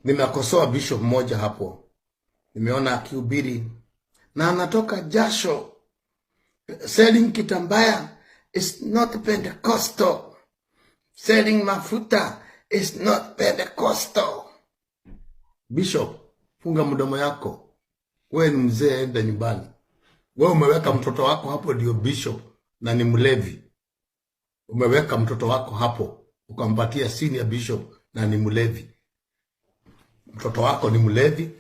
Nimekosoa bishop mmoja hapo, nimeona akihubiri na anatoka jasho. Selling kitambaya is not Pentecostal. Selling mafuta is not Pentecostal. Bishop, funga mdomo yako. Wewe ni mzee, enda nyumbani. Wewe umeweka mtoto wako hapo ndio bishop na ni mlevi. Umeweka mtoto wako hapo ukampatia senior bishop na ni mlevi. Mtoto wako ni mlevi,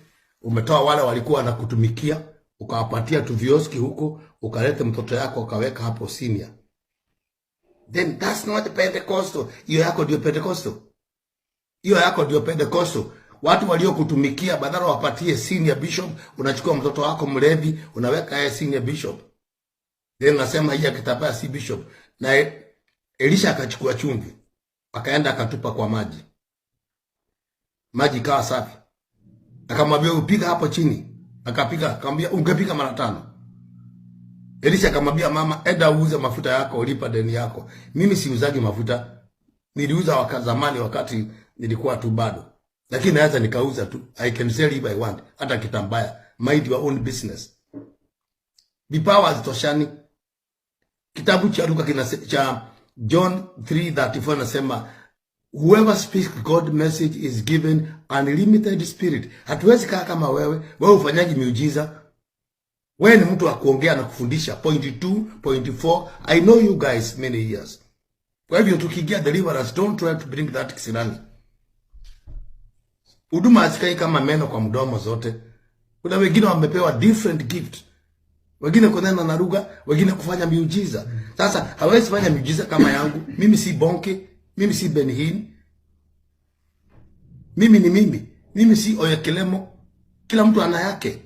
umetoa wale walikuwa wanakutumikia, ukawapatia tu vioski huko, ukaleta mtoto yako ukaweka hapo senior. Then that's not Pentecostal. Hiyo yako ndio Pentecostal. Hiyo yako ndio Pentecostal. Watu waliokutumikia badala wapatie senior bishop, unachukua mtoto wako mlevi, unaweka yeye senior bishop. Then unasema hii kitambaa si bishop. Na Elisha akachukua chumvi, akaenda akatupa kwa maji. Maji kawa safi. Akamwambia upika hapo chini. Akapika, akamwambia ungepika mara 5. Elisha akamwambia mama, enda uuze mafuta yako, ulipa deni yako. Mimi siuzagi mafuta. Niliuza zamani wakati nilikuwa tu bado. Lakini naweza nikauza tu. I can sell if I want. Hata kitambaya. Mind your own business. Vipawa hazitoshani. Kitabu cha Luka cha John 3:34 nasema whoever speaks God message is given unlimited spirit. Hatuwezi kaa kama wewe. Wewe ufanyaji miujiza. Wewe ni mtu wa kuongea na kufundisha. Point 2, point 4. I know you guys many years. Kwa hivyo tukigia deliverance, don't try to bring that kisirani. Huduma asikai kama meno kwa mdomo zote. Kuna wengine wamepewa different gift. Wengine kunena na lugha, wengine kufanya miujiza. Sasa hawezi fanya miujiza kama yangu. Mimi si Bonke, mimi si Benhin. Mimi ni mimi. Mimi si Oyakelemo. Kila mtu ana yake.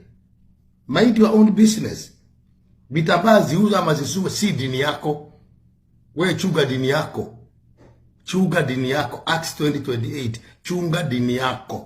Mind your own business. Vitambaa ziuza ama zisuwe si dini yako. Wewe chunga dini yako. Chunga dini yako. Acts 20:28. Chunga dini yako.